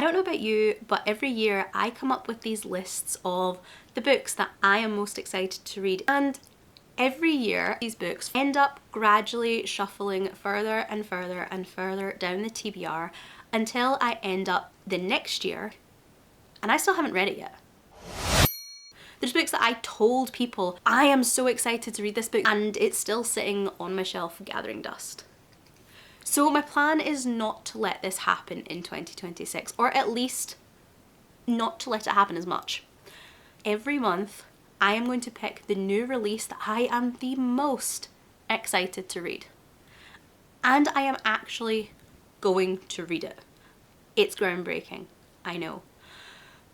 don't know about you, but every year I come up with these lists of the books that I am most excited to read, and every year these books end up gradually shuffling further and further and further down the TBR until I end up the next year and I still haven't read it yet. There's books that I told people I am so excited to read this book and it's still sitting on my shelf gathering dust. So my plan is not to let this happen in 2026, or at least not to let it happen as much. Every month I am going to pick the new release that I am the most excited to read. And I am actually going to read it. It's groundbreaking, I know.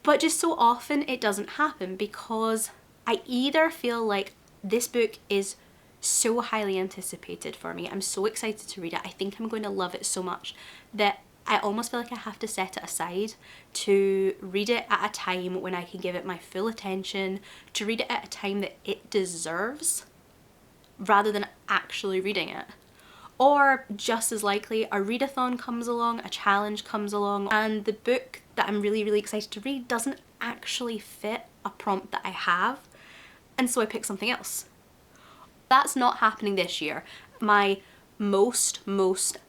But just so often it doesn't happen because I either feel like this book is so highly anticipated for me, I'm so excited to read it, I think I'm going to love it so much that I almost feel like I have to set it aside to read it at a time when I can give it my full attention, to read it at a time that it deserves, rather than actually reading it. Or just as likely, a readathon comes along, a challenge comes along, and the book that I'm really, really excited to read doesn't actually fit a prompt that I have, and so I pick something else. That's not happening this year. My most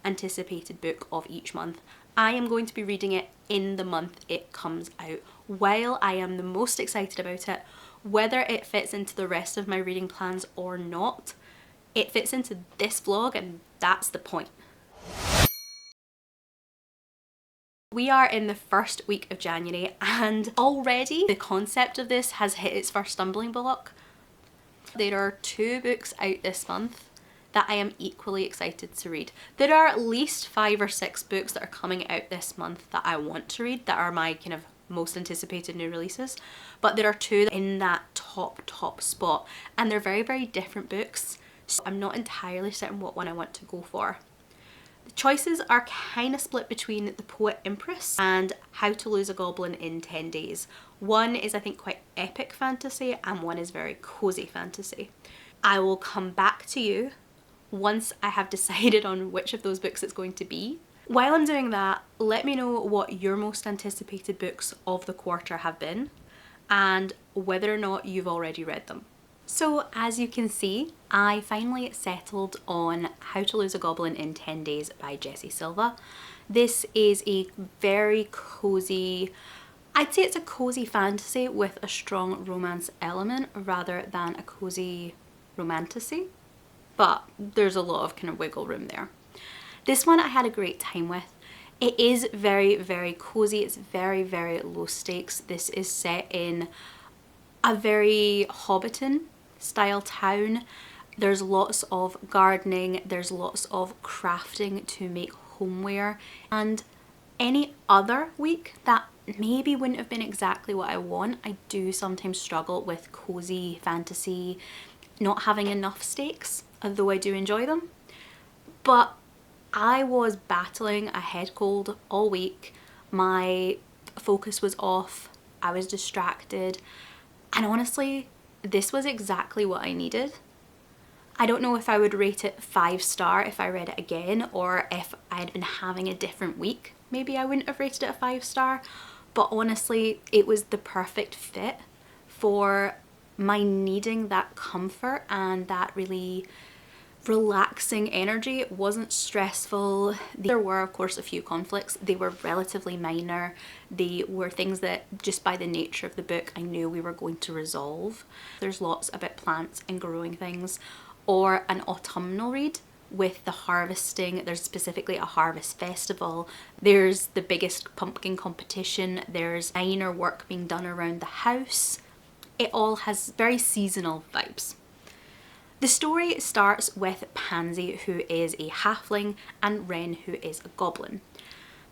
anticipated book of each month, I am going to be reading it in the month it comes out. While I am the most excited about it, whether it fits into the rest of my reading plans or not, it fits into this vlog and that's the point. We are in the first week of January and already the concept of this has hit its first stumbling block. There are 2 books out this month that I am equally excited to read. There are at least 5 or 6 books that are coming out this month that I want to read, that are my kind of most anticipated new releases, but there are 2 in that top spot, and they're very, very different books, so I'm not entirely certain what one I want to go for. The choices are kind of split between The Poet Empress and How to Lose a Goblin in 10 Days. One is, I think, quite epic fantasy and one is very cozy fantasy. I will come back to you once I have decided on which of those books it's going to be. While I'm doing that, let me know what your most anticipated books of the quarter have been and whether or not you've already read them. So as you can see, I finally settled on How to Lose a Goblin in 10 Days by Jessie Sylva. This is a very cozy, I'd say it's a cozy fantasy with a strong romance element rather than a cozy romantasy, but there's a lot of kind of wiggle room there. This one I had a great time with. It is very, very cozy. It's very, very low stakes. This is set in a very Hobbiton style town. There's lots of gardening, there's lots of crafting to make homeware, and any other week that maybe wouldn't have been exactly what I want. I do sometimes struggle with cozy fantasy not having enough stakes, although I do enjoy them. But I was battling a head cold all week. My focus was off, I was distracted, and honestly, this was exactly what I needed. I don't know if I would rate it 5-star if I read it again, or if I had been having a different week, maybe I wouldn't have rated it a 5-star, but honestly, it was the perfect fit for my needing that comfort and that really relaxing energy. It wasn't stressful. There were of course a few conflicts. They were relatively minor. They were things that just by the nature of the book I knew we were going to resolve. There's lots about plants and growing things, or an autumnal read with the harvesting. There's specifically a harvest festival. There's the biggest pumpkin competition. There's minor work being done around the house. It all has very seasonal vibes. The story starts with Pansy, who is a halfling, and Wren, who is a goblin.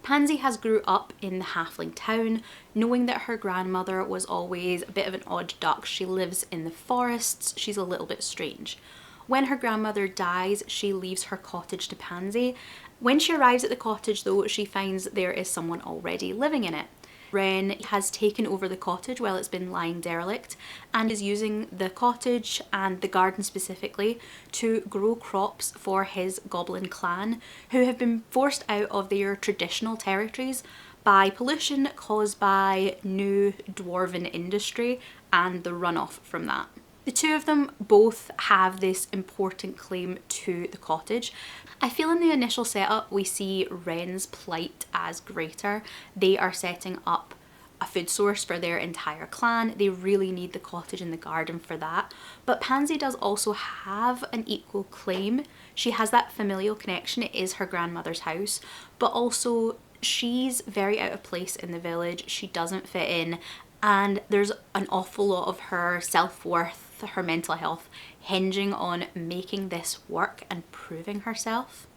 Pansy has grew up in the halfling town, knowing that her grandmother was always a bit of an odd duck. She lives in the forests, she's a little bit strange. When her grandmother dies, she leaves her cottage to Pansy. When she arrives at the cottage though, she finds there is someone already living in it. Wren has taken over the cottage while it's been lying derelict and is using the cottage and the garden specifically to grow crops for his goblin clan, who have been forced out of their traditional territories by pollution caused by new dwarven industry and the runoff from that. The two of them both have this important claim to the cottage. I feel in the initial setup we see Wren's plight as greater. They are setting up a food source for their entire clan. They really need the cottage and the garden for that. But Pansy does also have an equal claim. She has that familial connection. It is her grandmother's house, but also she's very out of place in the village. She doesn't fit in, and there's an awful lot of her self-worth, her mental health, hinging on making this work and proving herself.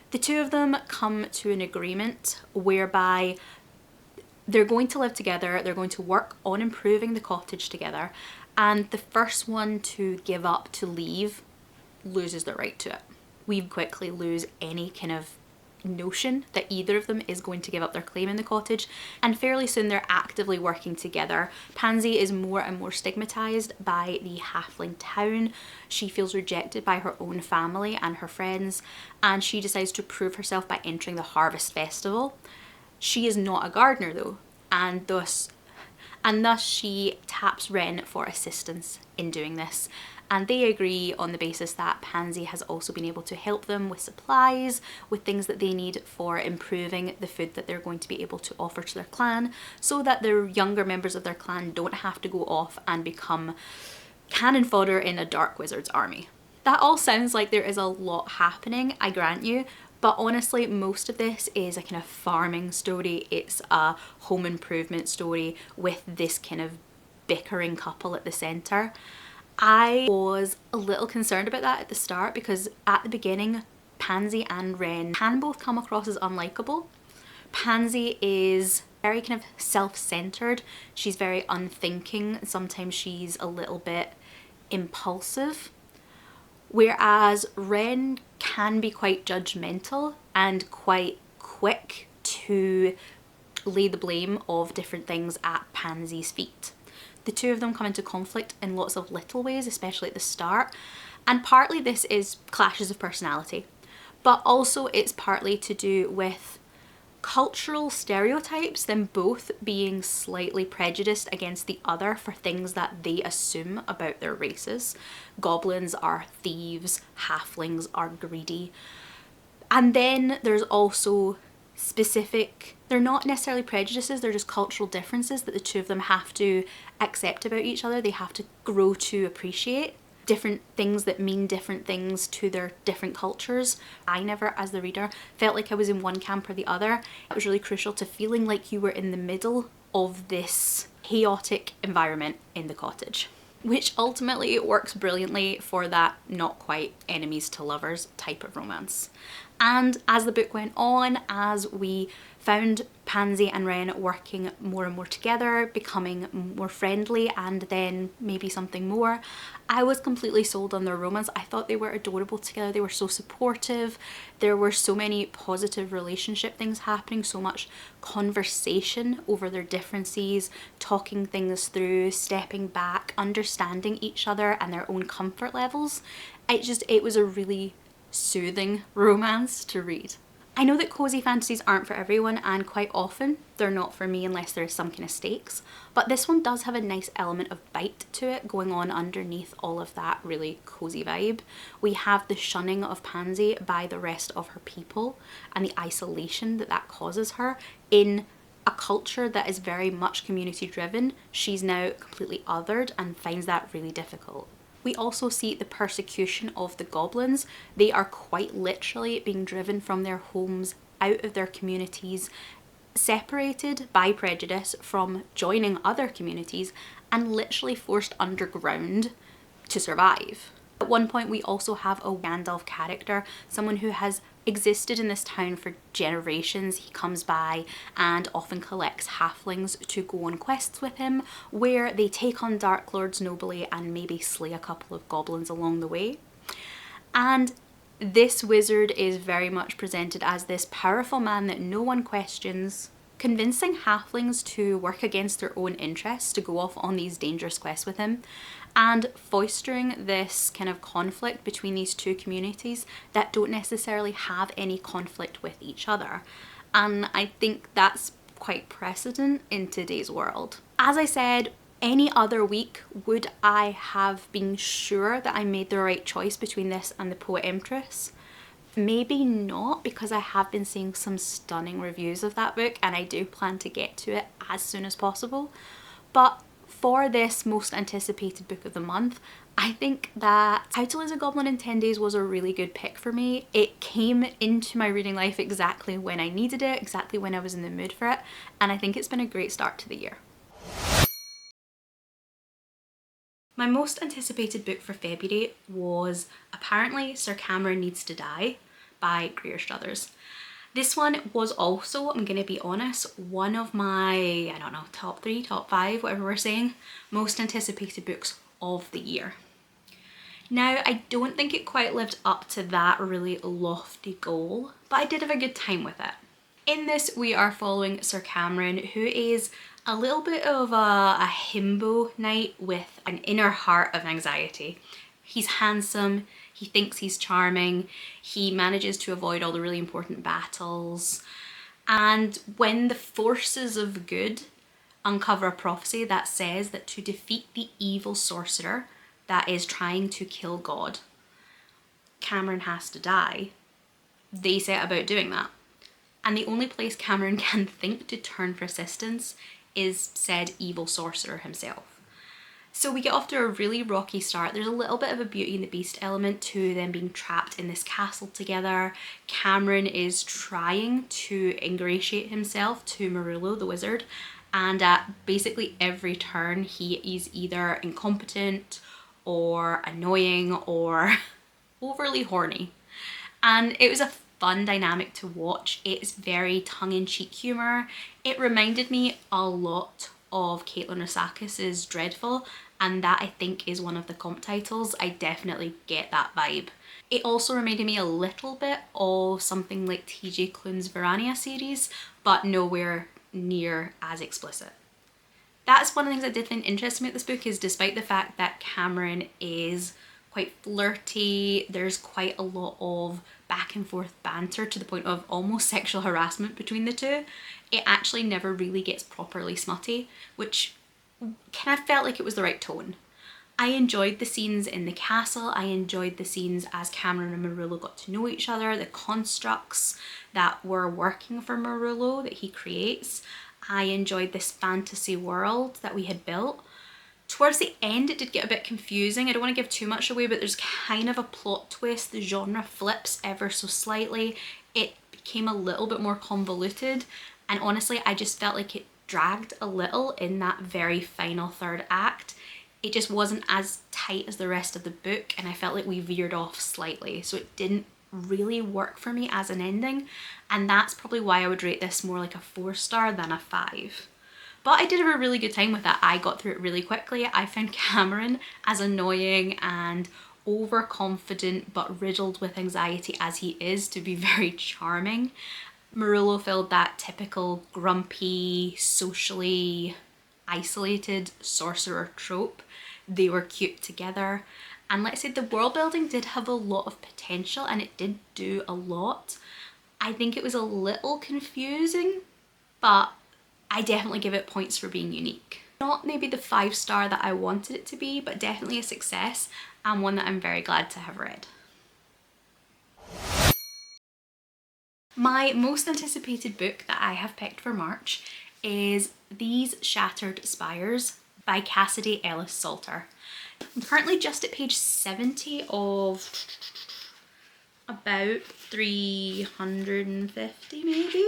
The two of them come to an agreement whereby they're going to live together, they're going to work on improving the cottage together, and the first one to give up, to leave, loses the right to it. We quickly lose any kind of notion that either of them is going to give up their claim in the cottage, and fairly soon they're actively working together. Pansy is more and more stigmatized by the halfling town. She feels rejected by her own family and her friends, and she decides to prove herself by entering the harvest festival. She is not a gardener though, and thus she taps Wren for assistance in doing this, and they agree on the basis that Pansy has also been able to help them with supplies, with things that they need for improving the food that they're going to be able to offer to their clan, so that the younger members of their clan don't have to go off and become cannon fodder in a dark wizard's army. That all sounds like there is a lot happening, I grant you, but honestly most of this is a kind of farming story. It's a home improvement story with this kind of bickering couple at the centre. I was a little concerned about that at the start, because at the beginning Pansy and Wren can both come across as unlikable. Pansy is very kind of self-centered, she's very unthinking, sometimes she's a little bit impulsive, whereas Wren can be quite judgmental and quite quick to lay the blame of different things at Pansy's feet. The two of them come into conflict in lots of little ways, especially at the start, and partly this is clashes of personality, but also it's partly to do with cultural stereotypes, them both being slightly prejudiced against the other for things that they assume about their races. Goblins are thieves, halflings are greedy, and then there's also specific, they're not necessarily prejudices, they're just cultural differences that the two of them have to accept about each other. They have to grow to appreciate different things that mean different things to their different cultures. I never, as the reader, felt like I was in one camp or the other. It was really crucial to feeling like you were in the middle of this chaotic environment in the cottage, which ultimately works brilliantly for that not quite enemies to lovers type of romance. And as the book went on, as we found Pansy and Wren working more and more together, becoming more friendly, and then maybe something more, I was completely sold on their romance. I thought they were adorable together. They were so supportive. There were so many positive relationship things happening, so much conversation over their differences, talking things through, stepping back, understanding each other and their own comfort levels. It was a really soothing romance to read. I know that cozy fantasies aren't for everyone, and quite often they're not for me unless there is some kind of stakes, but this one does have a nice element of bite to it going on underneath all of that really cozy vibe. We have the shunning of Pansy by the rest of her people and the isolation that that causes her in a culture that is very much community driven. She's now completely othered and finds that really difficult. We also see the persecution of the goblins. They are quite literally being driven from their homes, out of their communities, separated by prejudice from joining other communities, and literally forced underground to survive. At one point we also have a Gandalf character, someone who has existed in this town for generations. He comes by and often collects halflings to go on quests with him, where they take on dark lords nobly and maybe slay a couple of goblins along the way. And this wizard is very much presented as this powerful man that no one questions, convincing halflings to work against their own interests, to go off on these dangerous quests with him, and fostering this kind of conflict between these two communities that don't necessarily have any conflict with each other. And I think that's quite precedent in today's world. As I said, any other week would I have been sure that I made the right choice between this and The Poet Empress? Maybe not, because I have been seeing some stunning reviews of that book and I do plan to get to it as soon as possible. But for this most anticipated book of the month, I think that How to Lose a Goblin in 10 Days was a really good pick for me. It came into my reading life exactly when I needed it, exactly when I was in the mood for it, and I think it's been a great start to the year. My most anticipated book for February was apparently Sir Cameron Needs to Die by Greer Stothers. This one was also, I'm gonna be honest, one of my, I don't know, top 3, top 5, whatever we're saying, most anticipated books of the year. Now, I don't think it quite lived up to that really lofty goal, but I did have a good time with it. In this, we are following Sir Cameron, who is a little bit of a himbo knight with an inner heart of anxiety. He's handsome, he thinks he's charming, he manages to avoid all the really important battles, and when the forces of good uncover a prophecy that says that to defeat the evil sorcerer that is trying to kill God, Cameron has to die, they set about doing that. And the only place Cameron can think to turn for assistance is said evil sorcerer himself. So we get off to a really rocky start. There's a little bit of a Beauty and the Beast element to them being trapped in this castle together. Cameron is trying to ingratiate himself to Marullo, the wizard, and at basically every turn he is either incompetent or annoying or overly horny. And it was a fun dynamic to watch. It's very tongue-in-cheek humour. It reminded me a lot of Caitlin Rosakis's Dreadful, and that I think is one of the comp titles. I definitely get that vibe. It also reminded me a little bit of something like TJ Klune's Verania series, but nowhere near as explicit. That's one of the things I did find interesting about this book, is despite the fact that Cameron is quite flirty, there's quite a lot of back and forth banter to the point of almost sexual harassment between the two, it actually never really gets properly smutty, which kind of felt like it was the right tone. I enjoyed the scenes in the castle, I enjoyed the scenes as Cameron and Marullo got to know each other, the constructs that were working for Marullo that he creates. I enjoyed this fantasy world that we had built. Towards the end it did get a bit confusing. I don't want to give too much away, but there's kind of a plot twist. The genre flips ever so slightly. It became a little bit more convoluted, and honestly I just felt like it dragged a little in that very final third act. It just wasn't as tight as the rest of the book, and I felt like we veered off slightly, so it didn't really work for me as an ending, and that's probably why I would rate this more like a 4-star than a 5. But I did have a really good time with that. I got through it really quickly. I found Cameron, as annoying and overconfident but riddled with anxiety as he is, to be very charming. Marullo filled that typical grumpy, socially isolated sorcerer trope. They were cute together. And let's say the world building did have a lot of potential and it did do a lot. I think it was a little confusing, but I definitely give it points for being unique. Not maybe the 5-star that I wanted it to be, but definitely a success, and one that I'm very glad to have read. My most anticipated book that I have picked for March is These Shattered Spires by Cassidy, Ellis, Salter. I'm currently just at page 70 of about 350 maybe?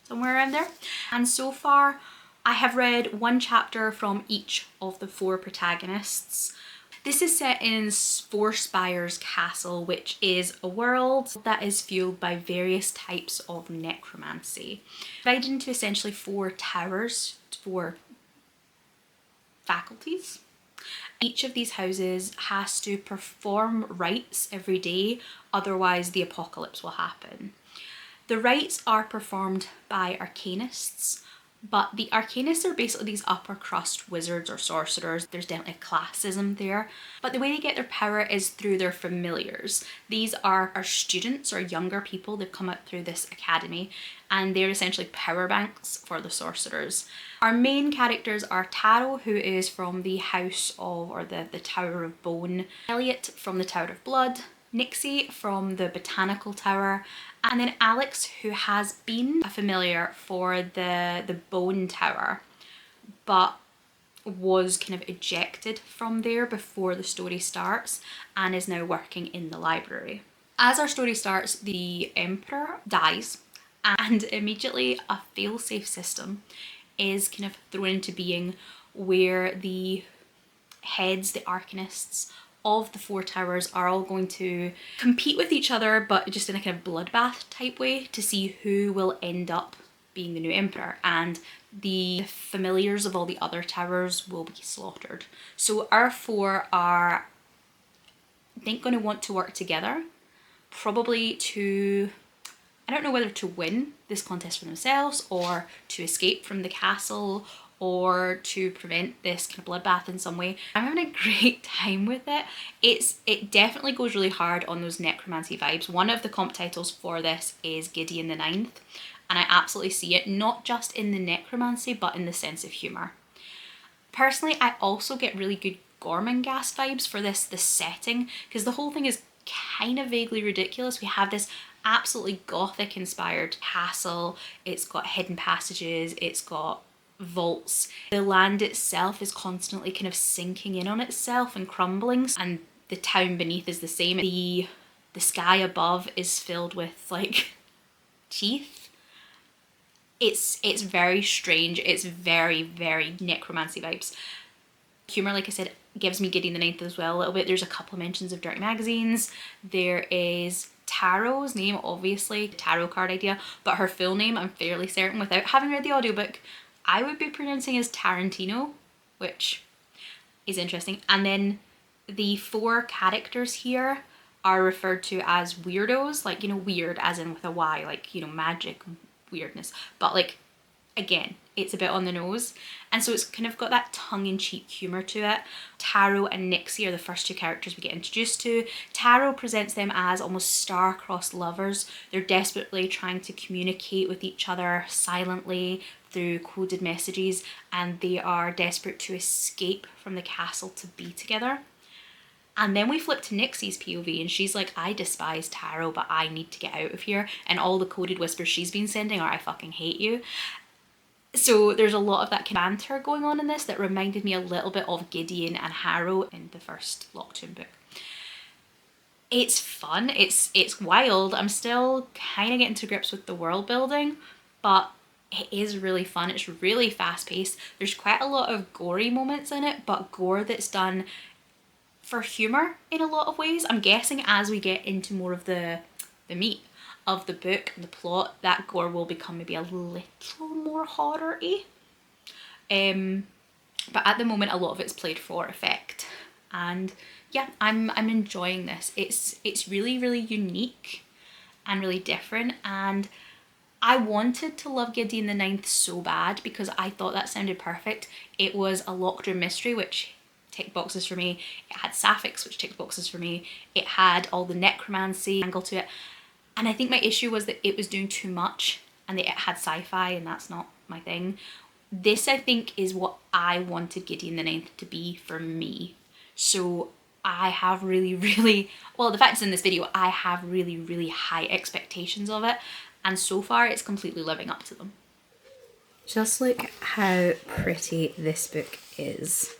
Somewhere around there. And so far I have read one chapter from each of the 4 protagonists. This is set in 4 Spires castle, which is a world that is fueled by various types of necromancy. Divided into essentially 4 towers, 4 faculties. Each of these houses has to perform rites every day, otherwise the apocalypse will happen. The rites are performed by arcanists, But the Arcanists are basically these upper crust wizards or sorcerers. There's definitely a classism there. But the way they get their power is through their familiars. These are our students or younger people. They've come up through this academy and they're essentially power banks for the sorcerers. Our main characters are Taro, who is from the House of, or the Tower of Bone, Elliot from the Tower of Blood, Nixie from the Botanical Tower, and then Alex, who has been a familiar for the Bone Tower, but was kind of ejected from there before the story starts and is now working in the library. As our story starts, the Emperor dies and immediately a fail-safe system is kind of thrown into being where the heads, the Arcanists of the four towers are all going to compete with each other, but just in a kind of bloodbath type way to see who will end up being the new emperor, and the familiars of all the other towers will be slaughtered. So our four are, I think, going to want to work together, probably to, I don't know whether to win this contest for themselves or to escape from the castle or to prevent this kind of bloodbath in some way. I'm having a great time with it. It definitely goes really hard on those necromancy vibes. One of the comp titles for this is Gideon the Ninth, and I absolutely see it, not just in the necromancy, but in the sense of humour. Personally, I also get really good Gormenghast vibes for this setting, because the whole thing is kind of vaguely ridiculous. We have this absolutely gothic inspired castle, it's got hidden passages, it's got vaults. The land itself is constantly kind of sinking in on itself and crumbling, and the town beneath is the same. The sky above is filled with like teeth. It's very strange. It's very, very necromancy vibes. Humour, like I said, gives me Gideon the Ninth as well a little bit. There's a couple of mentions of dirty magazines. There is Taro's name, obviously, tarot card idea, but her full name, I'm fairly certain, without having read the audiobook, I would be pronouncing as Tarantino, which is interesting. And then the four characters here are referred to as weirdos, like, you know, weird as in with a Y, like, you know, magic weirdness, but like, again, it's a bit on the nose, and so it's kind of got that tongue-in-cheek humour to it. Taro and Nixie are the first two characters we get introduced to. Taro presents them as almost star-crossed lovers. They're desperately trying to communicate with each other silently through coded messages, and they are desperate to escape from the castle to be together. And then we flip to Nixie's POV and she's like, I despise Taro, but I need to get out of here. And all the coded whispers she's been sending are, I fucking hate you. So there's a lot of that banter going on in this that reminded me a little bit of Gideon and Harrow in the first Lockdown book. It's fun, it's wild. I'm still kind of getting to grips with the world building, but it is really fun. It's really fast paced. There's quite a lot of gory moments in it, but gore that's done for humour in a lot of ways. I'm guessing as we get into more of the meat of the book and the plot, that gore will become maybe a little more horror-y. But at the moment, a lot of it's played for effect. And yeah, I'm enjoying this. It's really, really unique and really different. And I wanted to love Gideon the Ninth so bad because I thought that sounded perfect. It was a locked-room mystery, which ticked boxes for me. It had sapphics, which ticked boxes for me. It had all the necromancy angle to it. And I think my issue was that it was doing too much and that it had sci-fi, and that's not my thing. This, I think, is what I wanted Gideon the Ninth to be for me. So I have really, really, well, the fact is in this video, I have really, really high expectations of it. And so far, it's completely living up to them. Just look how pretty this book is.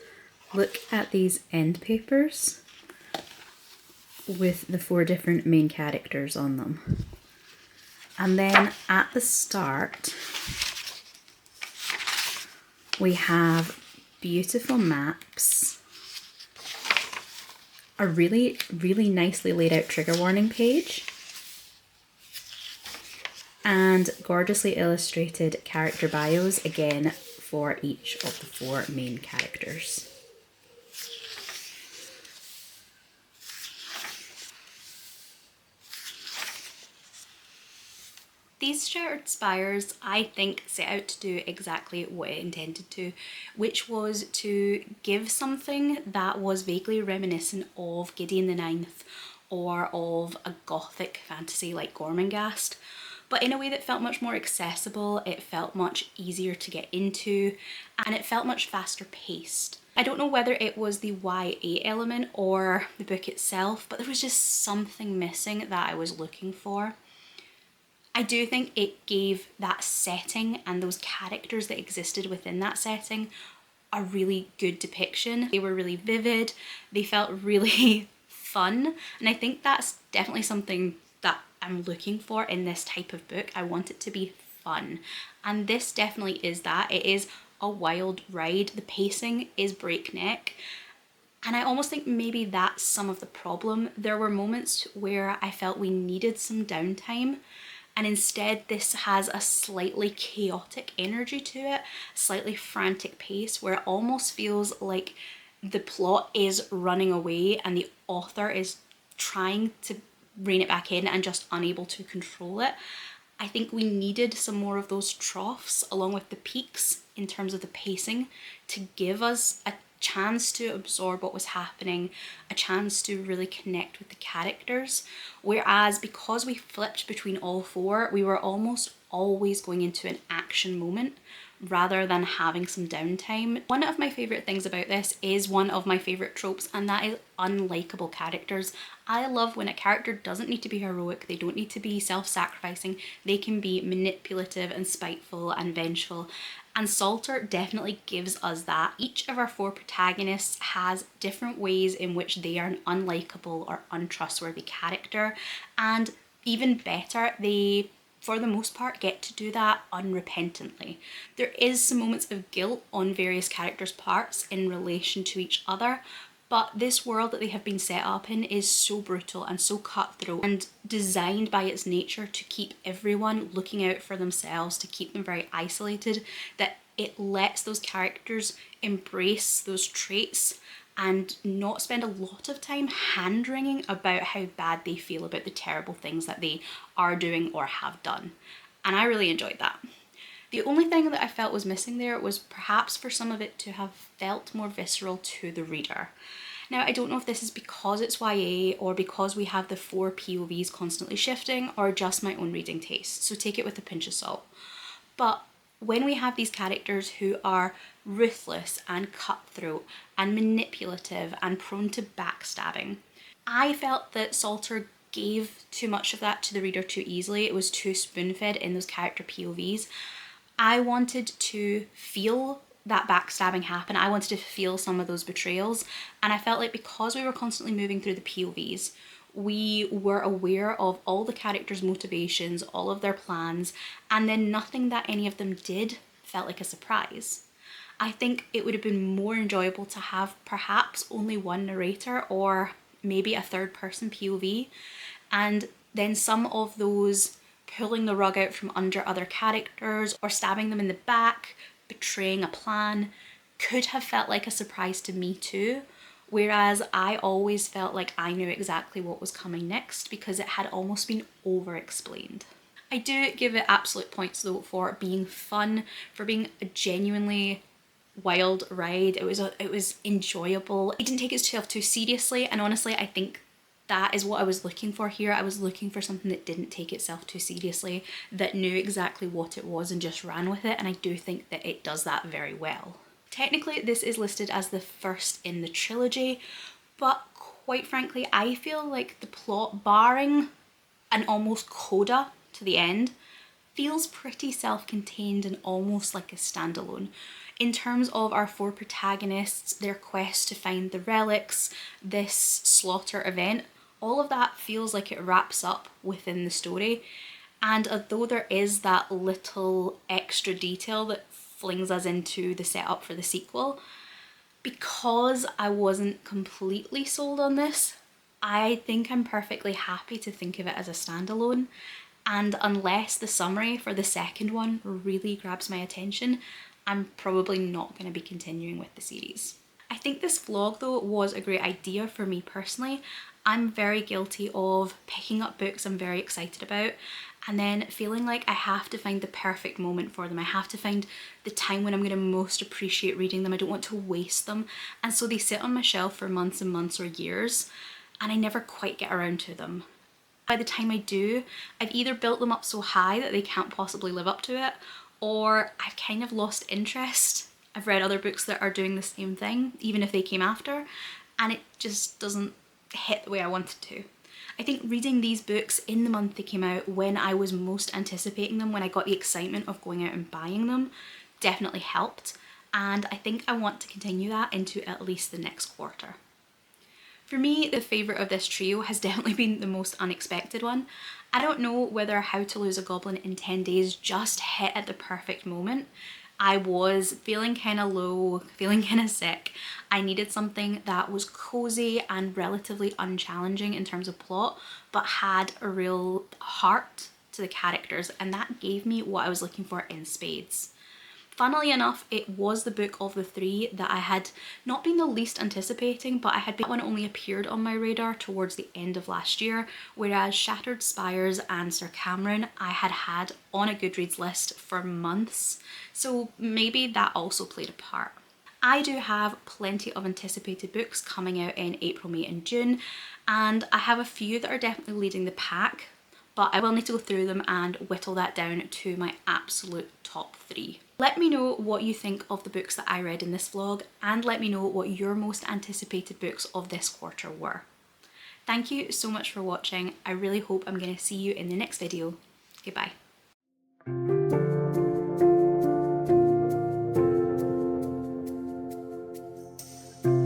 Look at these end papers with the four different main characters on them. And then at the start, we have beautiful maps, a really, really nicely laid out trigger warning page, and gorgeously illustrated character bios, again, for each of the four main characters. These Shattered Spires, I think, set out to do exactly what it intended to, which was to give something that was vaguely reminiscent of Gideon the Ninth or of a gothic fantasy like Gormenghast, but in a way that felt much more accessible, it felt much easier to get into, and it felt much faster paced. I don't know whether it was the YA element or the book itself, but there was just something missing that I was looking for. I do think it gave that setting and those characters that existed within that setting a really good depiction. They were really vivid, they felt really fun, and I think that's definitely something that I'm looking for in this type of book. I want it to be fun, and this definitely is that. It is a wild ride, the pacing is breakneck, and I almost think maybe that's some of the problem. There were moments where I felt we needed some downtime, and instead this has a slightly chaotic energy to it, slightly frantic pace, where it almost feels like the plot is running away and the author is trying to rein it back in and just unable to control it. I think we needed some more of those troughs along with the peaks in terms of the pacing to give us a chance to absorb what was happening, a chance to really connect with the characters. Whereas because we flipped between all four, we were almost always going into an action moment rather than having some downtime. One of my favourite things about this is one of my favourite tropes, and that is unlikable characters. I love when a character doesn't need to be heroic, they don't need to be self-sacrificing, they can be manipulative and spiteful and vengeful. And Salter definitely gives us that. Each of our four protagonists has different ways in which they are an unlikable or untrustworthy character, and even better, they for the most part get to do that unrepentantly. There is some moments of guilt on various characters' parts in relation to each other, but this world that they have been set up in is so brutal and so cutthroat and designed by its nature to keep everyone looking out for themselves, to keep them very isolated, that it lets those characters embrace those traits and not spend a lot of time hand-wringing about how bad they feel about the terrible things that they are doing or have done. And I really enjoyed that. The only thing that I felt was missing there was perhaps for some of it to have felt more visceral to the reader. Now, I don't know if this is because it's YA or because we have the four POVs constantly shifting, or just my own reading taste, so take it with a pinch of salt. But when we have these characters who are ruthless and cutthroat and manipulative and prone to backstabbing, I felt that Salter gave too much of that to the reader too easily. It was too spoon-fed in those character POVs. I wanted to feel that backstabbing happen. I wanted to feel some of those betrayals, and I felt like because we were constantly moving through the POVs, we were aware of all the characters' motivations, all of their plans, and then nothing that any of them did felt like a surprise. I think it would have been more enjoyable to have perhaps only one narrator or maybe a third person POV, and then some of those pulling the rug out from under other characters or stabbing them in the back, betraying a plan, could have felt like a surprise to me too. Whereas I always felt like I knew exactly what was coming next because it had almost been over-explained. I do give it absolute points though for being fun, for being a genuinely wild ride. It was enjoyable. It didn't take itself too seriously, and honestly I think that is what I was looking for here. I was looking for something that didn't take itself too seriously, that knew exactly what it was and just ran with it, and I do think that it does that very well. Technically, this is listed as the first in the trilogy, but quite frankly, I feel like the plot, barring an almost coda to the end, feels pretty self-contained and almost like a standalone. In terms of our four protagonists, their quest to find the relics, this slaughter event, all of that feels like it wraps up within the story. And although there is that little extra detail that flings us into the setup for the sequel, because I wasn't completely sold on this, I think I'm perfectly happy to think of it as a standalone, and unless the summary for the second one really grabs my attention, I'm probably not going to be continuing with the series. I think this vlog though was a great idea for me personally. I'm very guilty of picking up books I'm very excited about and then feeling like I have to find the perfect moment for them. I have to find the time when I'm going to most appreciate reading them. I don't want to waste them. And so they sit on my shelf for months and months or years, and I never quite get around to them. By the time I do, I've either built them up so high that they can't possibly live up to it, or I've kind of lost interest. I've read other books that are doing the same thing, even if they came after, and it just doesn't hit the way I wanted to. I think reading these books in the month they came out, when I was most anticipating them, when I got the excitement of going out and buying them, definitely helped. And I think I want to continue that into at least the next quarter. For me, the favourite of this trio has definitely been the most unexpected one. I don't know whether How to Lose a Goblin in 10 Days just hit at the perfect moment. I was feeling kind of low, feeling kind of sick. I needed something that was cozy and relatively unchallenging in terms of plot, but had a real heart to the characters, and that gave me what I was looking for in spades. Funnily enough, it was the book of the three that I had not been the least anticipating, but that one only appeared on my radar towards the end of last year, whereas Shattered Spires and Sir Cameron I had on a Goodreads list for months, so maybe that also played a part. I do have plenty of anticipated books coming out in April, May and June, and I have a few that are definitely leading the pack, but I will need to go through them and whittle that down to my absolute top 3. Let me know what you think of the books that I read in this vlog, and let me know what your most anticipated books of this quarter were. Thank you so much for watching. I really hope I'm going to see you in the next video. Goodbye.